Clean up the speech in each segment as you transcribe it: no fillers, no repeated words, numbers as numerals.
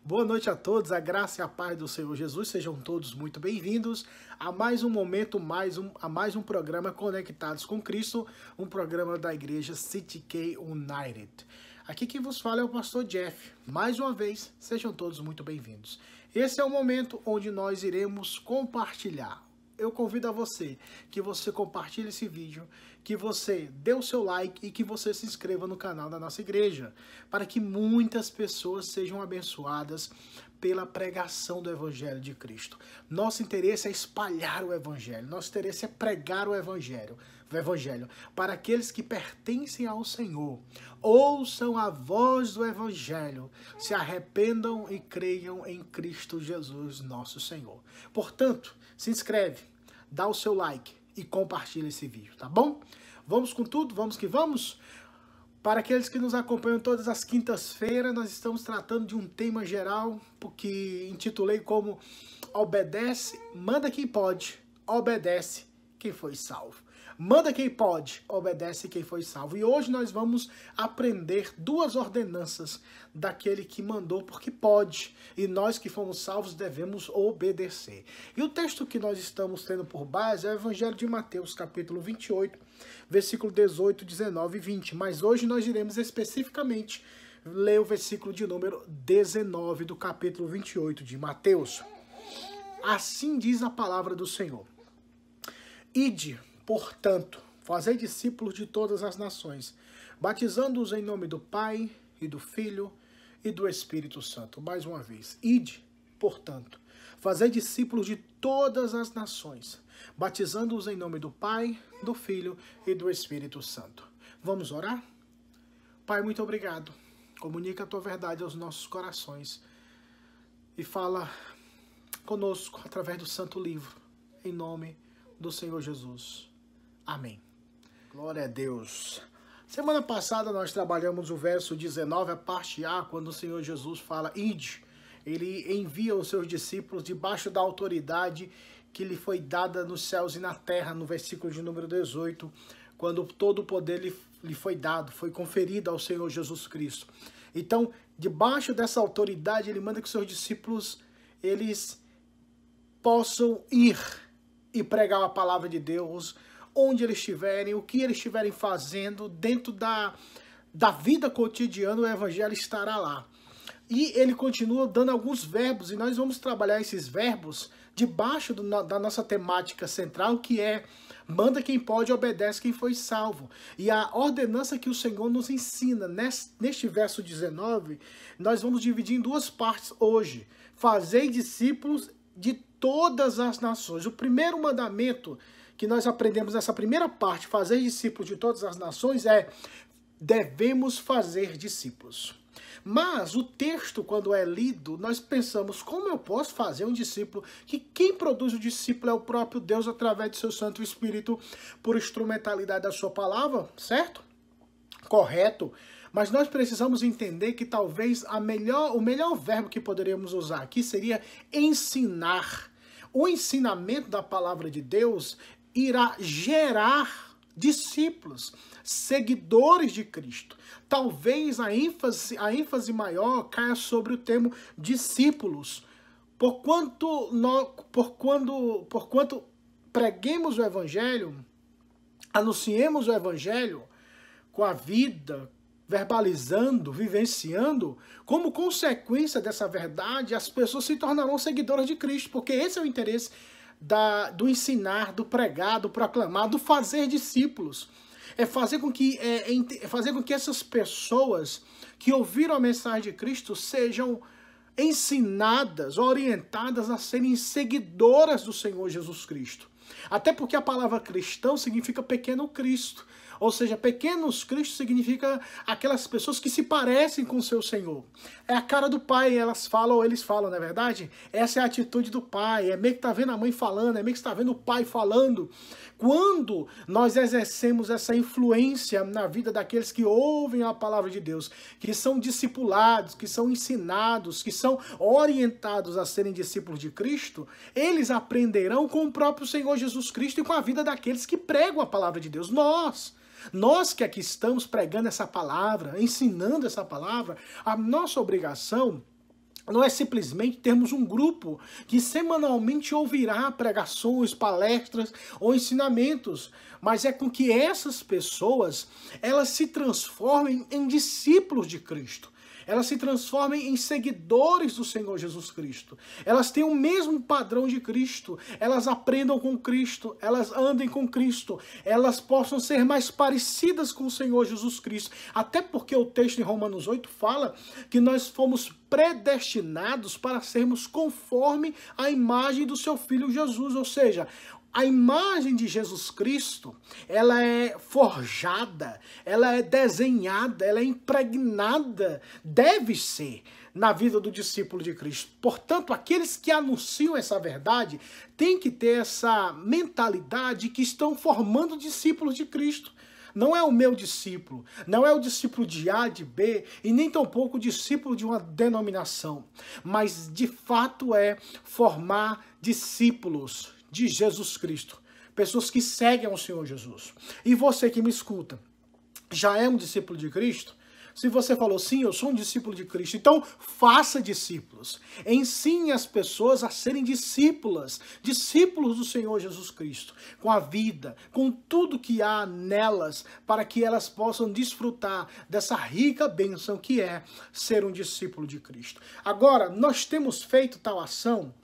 Boa noite a todos, a graça e a paz do Senhor Jesus, sejam todos muito bem-vindos a mais um momento, a mais um programa Conectados com Cristo, um programa da igreja CTK United. Aqui quem vos fala é o pastor Jeff. Mais uma vez, sejam todos muito bem-vindos. Esse é o momento onde nós iremos compartilhar. Eu convido a você que você compartilhe esse vídeo, que você dê o seu like e que você se inscreva no canal da nossa igreja, para que muitas pessoas sejam abençoadas pela pregação do Evangelho de Cristo. Nosso interesse é espalhar o Evangelho, nosso interesse é pregar o Evangelho para aqueles que pertencem ao Senhor. Ouçam a voz do Evangelho, se arrependam e creiam em Cristo Jesus, nosso Senhor. Portanto, se inscreve, dá o seu like e compartilha esse vídeo, tá bom? Vamos com tudo, vamos que vamos? Para aqueles que nos acompanham todas as quintas-feiras, nós estamos tratando de um tema geral, que intitulei como Obedece, manda quem pode, obedece quem foi salvo. Manda quem pode, obedece quem foi salvo. E hoje nós vamos aprender duas ordenanças daquele que mandou porque pode. E nós que fomos salvos devemos obedecer. E o texto que nós estamos tendo por base é o Evangelho de Mateus, capítulo 28, versículo 18, 19 e 20. Mas hoje nós iremos especificamente ler o versículo de número 19 do capítulo 28 de Mateus. Assim diz a palavra do Senhor. Ide, portanto, fazei discípulos de todas as nações, batizando-os em nome do Pai, e do Filho, e do Espírito Santo. Mais uma vez, ide, portanto, fazei discípulos de todas as nações, batizando-os em nome do Pai, do Filho e do Espírito Santo. Vamos orar? Pai, muito obrigado. Comunica a tua verdade aos nossos corações e fala conosco através do Santo Livro, em nome do Senhor Jesus. Amém. Glória a Deus. Semana passada nós trabalhamos o verso 19, a parte A, quando o Senhor Jesus fala, ide. Ele envia os seus discípulos debaixo da autoridade que lhe foi dada nos céus e na terra, no versículo de número 18, quando todo o poder lhe foi dado, foi conferido ao Senhor Jesus Cristo. Então, debaixo dessa autoridade, ele manda que os seus discípulos, eles possam ir e pregar a palavra de Deus, onde eles estiverem, o que eles estiverem fazendo, dentro da vida cotidiana, o Evangelho estará lá. E ele continua dando alguns verbos, e nós vamos trabalhar esses verbos debaixo da nossa temática central, que é manda quem pode, obedece quem foi salvo. E a ordenança que o Senhor nos ensina neste verso 19, nós vamos dividir em duas partes hoje. Fazei discípulos de todas as nações. O primeiro mandamento que nós aprendemos nessa primeira parte, fazer discípulos de todas as nações, é devemos fazer discípulos. Mas o texto, quando é lido, nós pensamos, como eu posso fazer um discípulo? Que quem produz o discípulo é o próprio Deus através do seu Santo Espírito por instrumentalidade da sua palavra, certo? Correto. Mas nós precisamos entender que talvez o melhor verbo que poderíamos usar aqui seria ensinar. O ensinamento da palavra de Deus irá gerar discípulos, seguidores de Cristo. Talvez a ênfase maior caia sobre o termo discípulos, porquanto preguemos o Evangelho, anunciemos o Evangelho com a vida, verbalizando, vivenciando, como consequência dessa verdade, as pessoas se tornarão seguidoras de Cristo, porque esse é o interesse do ensinar, do pregar, do proclamar, do fazer discípulos. É fazer com que essas pessoas que ouviram a mensagem de Cristo sejam ensinadas, orientadas a serem seguidoras do Senhor Jesus Cristo. Até porque a palavra cristão significa pequeno Cristo. Ou seja, pequenos Cristos significa aquelas pessoas que se parecem com o seu Senhor. É a cara do pai, eles falam, não é verdade? Essa é a atitude do pai, é meio que tá vendo a mãe falando, é meio que está vendo o pai falando. Quando nós exercemos essa influência na vida daqueles que ouvem a palavra de Deus, que são discipulados, que são ensinados, que são orientados a serem discípulos de Cristo, eles aprenderão com o próprio Senhor Jesus Cristo e com a vida daqueles que pregam a palavra de Deus. Nós que aqui estamos pregando essa palavra, ensinando essa palavra, a nossa obrigação não é simplesmente termos um grupo que semanalmente ouvirá pregações, palestras ou ensinamentos, mas é com que essas pessoas, elas se transformem em discípulos de Cristo. Elas se transformem em seguidores do Senhor Jesus Cristo. Elas têm o mesmo padrão de Cristo. Elas aprendam com Cristo. Elas andem com Cristo. Elas possam ser mais parecidas com o Senhor Jesus Cristo. Até porque o texto em Romanos 8 fala que nós fomos predestinados para sermos conforme a imagem do seu Filho Jesus. Ou seja, a imagem de Jesus Cristo, ela é forjada, ela é desenhada, ela é impregnada, deve ser, na vida do discípulo de Cristo. Portanto, aqueles que anunciam essa verdade têm que ter essa mentalidade que estão formando discípulos de Cristo. Não é o meu discípulo, não é o discípulo de A, de B, e nem tampouco o discípulo de uma denominação, mas de fato é formar discípulos de Jesus Cristo, pessoas que seguem ao Senhor Jesus. E você que me escuta, já é um discípulo de Cristo? Se você falou, sim, eu sou um discípulo de Cristo, então faça discípulos. Ensine as pessoas a serem discípulos do Senhor Jesus Cristo, com a vida, com tudo que há nelas, para que elas possam desfrutar dessa rica bênção que é ser um discípulo de Cristo. Agora, nós temos feito tal ação.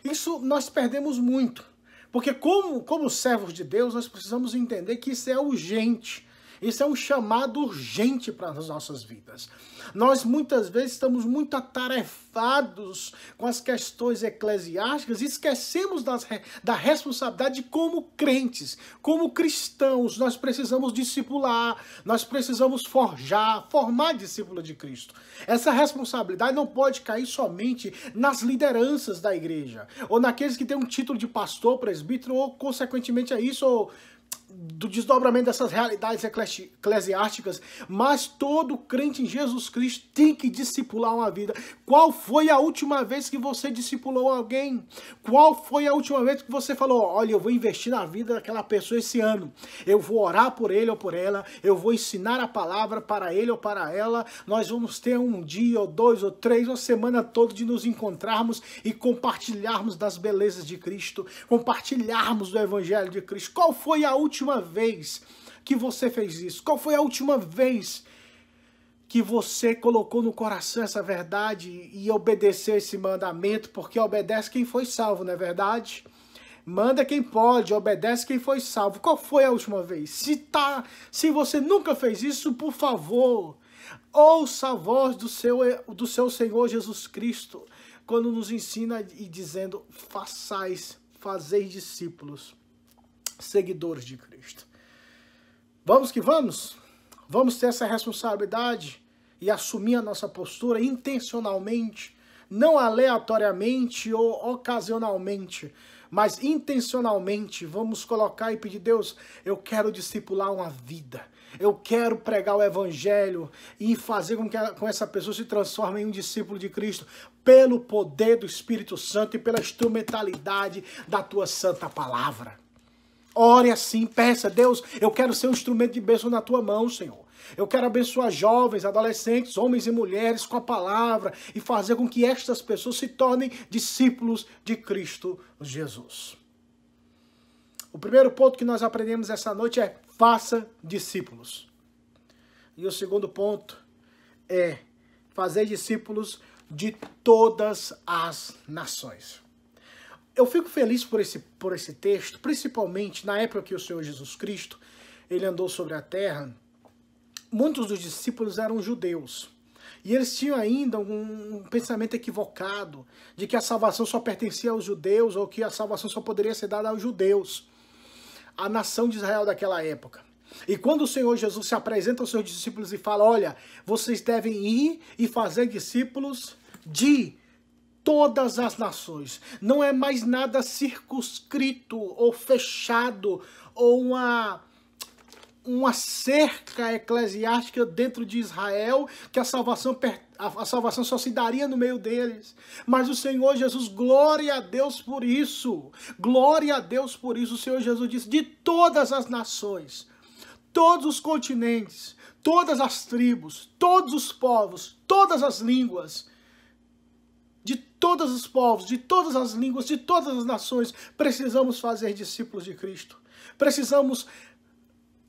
Isso nós perdemos muito, porque como servos de Deus, nós precisamos entender que isso é urgente. Isso é um chamado urgente para as nossas vidas. Nós muitas vezes estamos muito atarefados com as questões eclesiásticas e esquecemos da responsabilidade como crentes, como cristãos. Nós precisamos discipular, nós precisamos formar discípulo de Cristo. Essa responsabilidade não pode cair somente nas lideranças da igreja, ou naqueles que têm um título de pastor, presbítero, ou consequentemente a isso, ou do desdobramento dessas realidades eclesiásticas, mas todo crente em Jesus Cristo tem que discipular uma vida. Qual foi a última vez que você discipulou alguém? Qual foi a última vez que você falou, olha, eu vou investir na vida daquela pessoa esse ano, eu vou orar por ele ou por ela, eu vou ensinar a palavra para ele ou para ela, nós vamos ter um dia ou dois ou três, uma semana toda de nos encontrarmos e compartilharmos das belezas de Cristo, compartilharmos do Evangelho de Cristo. Qual foi a última vez que você fez isso? Qual foi a última vez que você colocou no coração essa verdade e obedeceu esse mandamento? Porque obedece quem foi salvo, não é verdade? Manda quem pode, obedece quem foi salvo. Qual foi a última vez? Se você nunca fez isso, por favor, ouça a voz do seu Senhor Jesus Cristo, quando nos ensina e dizendo, fazeis discípulos, seguidores de Cristo. Vamos que vamos? Vamos ter essa responsabilidade e assumir a nossa postura intencionalmente, não aleatoriamente ou ocasionalmente, mas intencionalmente. Vamos colocar e pedir, Deus, eu quero discipular uma vida, eu quero pregar o Evangelho e fazer com que com essa pessoa se transforme em um discípulo de Cristo, pelo poder do Espírito Santo e pela instrumentalidade da tua santa palavra. Ore assim, peça, Deus, eu quero ser um instrumento de bênção na tua mão, Senhor. Eu quero abençoar jovens, adolescentes, homens e mulheres com a palavra e fazer com que estas pessoas se tornem discípulos de Cristo Jesus. O primeiro ponto que nós aprendemos essa noite é faça discípulos. E o segundo ponto é fazer discípulos de todas as nações. Eu fico feliz por esse texto, principalmente na época que o Senhor Jesus Cristo ele andou sobre a terra. Muitos dos discípulos eram judeus. E eles tinham ainda um pensamento equivocado de que a salvação só pertencia aos judeus ou que a salvação só poderia ser dada aos judeus, a nação de Israel daquela época. E quando o Senhor Jesus se apresenta aos seus discípulos e fala, olha, vocês devem ir e fazer discípulos de todas as nações. Não é mais nada circunscrito ou fechado ou uma cerca eclesiástica dentro de Israel, que a salvação só se daria no meio deles. Mas o Senhor Jesus, glória a Deus por isso. Glória a Deus por isso. O Senhor Jesus disse, de todas as nações, todos os continentes, todas as tribos, todos os povos, todas as línguas, de todos os povos, de todas as línguas, de todas as nações. Precisamos fazer discípulos de Cristo. Precisamos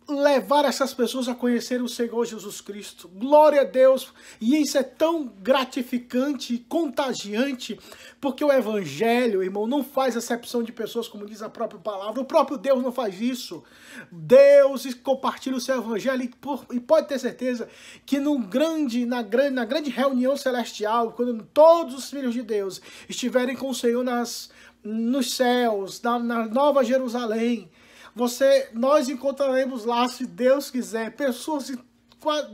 levar essas pessoas a conhecer o Senhor Jesus Cristo. Glória a Deus! E isso é tão gratificante, contagiante, porque o Evangelho, irmão, não faz acepção de pessoas, como diz a própria palavra. O próprio Deus não faz isso. Deus compartilha o seu Evangelho e pode ter certeza que na grande reunião celestial, quando todos os filhos de Deus estiverem com o Senhor nos céus, na Nova Jerusalém, nós encontraremos lá, se Deus quiser, pessoas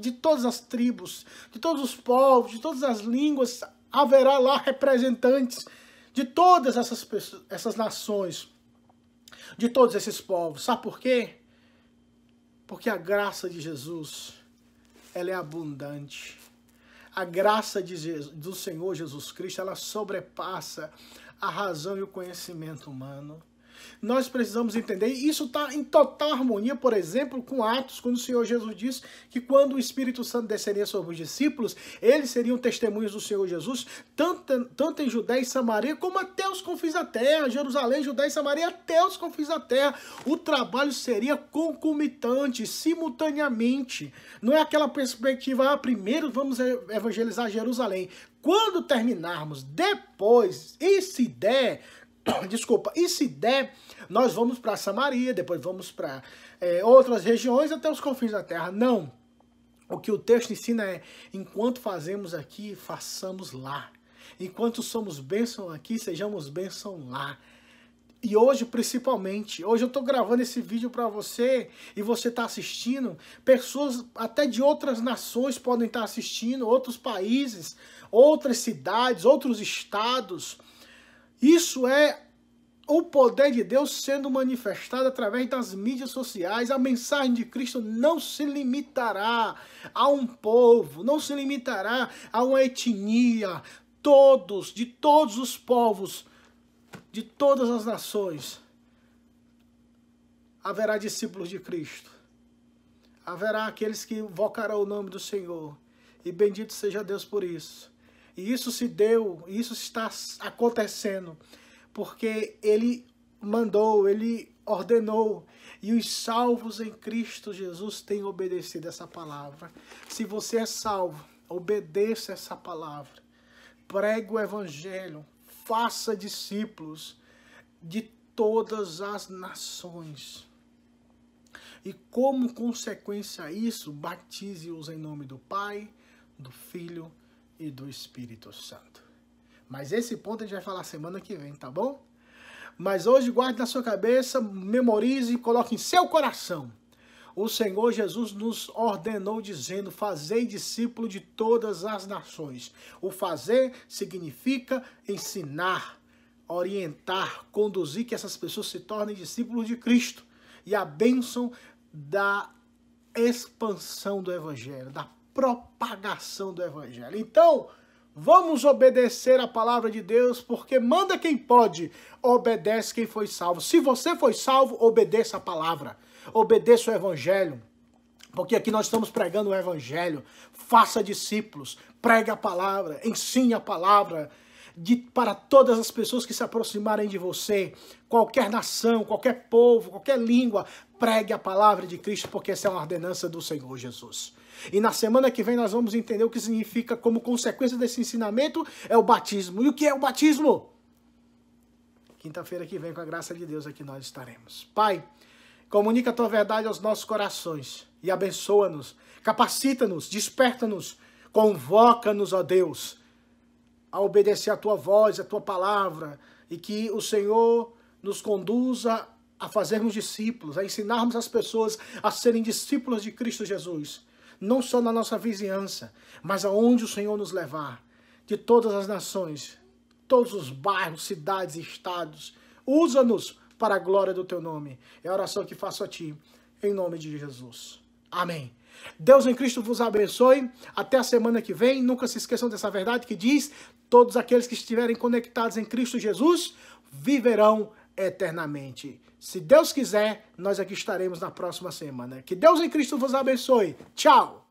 de todas as tribos, de todos os povos, de todas as línguas. Haverá lá representantes de todas essas nações, de todos esses povos. Sabe por quê? Porque a graça de Jesus, ela é abundante. A graça do Senhor Jesus Cristo, ela sobrepassa a razão e o conhecimento humano. Nós precisamos entender, e isso está em total harmonia, por exemplo, com Atos, quando o Senhor Jesus disse que quando o Espírito Santo desceria sobre os discípulos, eles seriam testemunhas do Senhor Jesus, tanto em Judéia e Samaria, como até os confins da terra, Jerusalém, Judéia e Samaria, até os confins da terra. O trabalho seria concomitante, simultaneamente. Não é aquela perspectiva, primeiro vamos evangelizar Jerusalém. Quando terminarmos, depois, e se der, nós vamos para Samaria, depois vamos para outras regiões, até os confins da terra. Não. O que o texto ensina é, enquanto fazemos aqui, façamos lá. Enquanto somos bênção aqui, sejamos bênção lá. E hoje, principalmente, hoje eu estou gravando esse vídeo para você e você está assistindo. Pessoas até de outras nações podem estar assistindo, outros países, outras cidades, outros estados. Isso é o poder de Deus sendo manifestado através das mídias sociais. A mensagem de Cristo não se limitará a um povo, não se limitará a uma etnia. De todos os povos, de todas as nações, haverá discípulos de Cristo. Haverá aqueles que invocarão o nome do Senhor. E bendito seja Deus por isso. E isso se deu, isso está acontecendo, porque Ele mandou, Ele ordenou, e os salvos em Cristo Jesus têm obedecido essa palavra. Se você é salvo, obedeça essa palavra. Pregue o Evangelho, faça discípulos de todas as nações. E como consequência a isso, batize-os em nome do Pai, do Filho e do Espírito Santo. Mas esse ponto a gente vai falar semana que vem, tá bom? Mas hoje guarde na sua cabeça, memorize e coloque em seu coração. O Senhor Jesus nos ordenou dizendo, fazei discípulo de todas as nações. O fazer significa ensinar, orientar, conduzir que essas pessoas se tornem discípulos de Cristo. E a bênção da expansão do Evangelho, da propagação do Evangelho. Então, vamos obedecer a palavra de Deus, porque manda quem pode, obedece quem foi salvo. Se você foi salvo, obedeça a palavra, obedeça o Evangelho, porque aqui nós estamos pregando o Evangelho. Faça discípulos, pregue a palavra, ensine a palavra para todas as pessoas que se aproximarem de você, qualquer nação, qualquer povo, qualquer língua, pregue a palavra de Cristo, porque essa é uma ordenança do Senhor Jesus. E na semana que vem nós vamos entender o que significa, como consequência desse ensinamento, é o batismo. E o que é o batismo? Quinta-feira que vem, com a graça de Deus, aqui nós estaremos. Pai, comunica a tua verdade aos nossos corações e abençoa-nos, capacita-nos, desperta-nos, convoca-nos, ó Deus, a obedecer a tua voz, a tua palavra, e que o Senhor nos conduza a fazermos discípulos, a ensinarmos as pessoas a serem discípulos de Cristo Jesus. Não só na nossa vizinhança, mas aonde o Senhor nos levar, de todas as nações, todos os bairros, cidades e estados. Usa-nos para a glória do teu nome. É a oração que faço a ti, em nome de Jesus. Amém. Deus em Cristo vos abençoe. Até a semana que vem. Nunca se esqueçam dessa verdade que diz, todos aqueles que estiverem conectados em Cristo Jesus viverão eternamente. Se Deus quiser, nós aqui estaremos na próxima semana. Que Deus em Cristo vos abençoe. Tchau!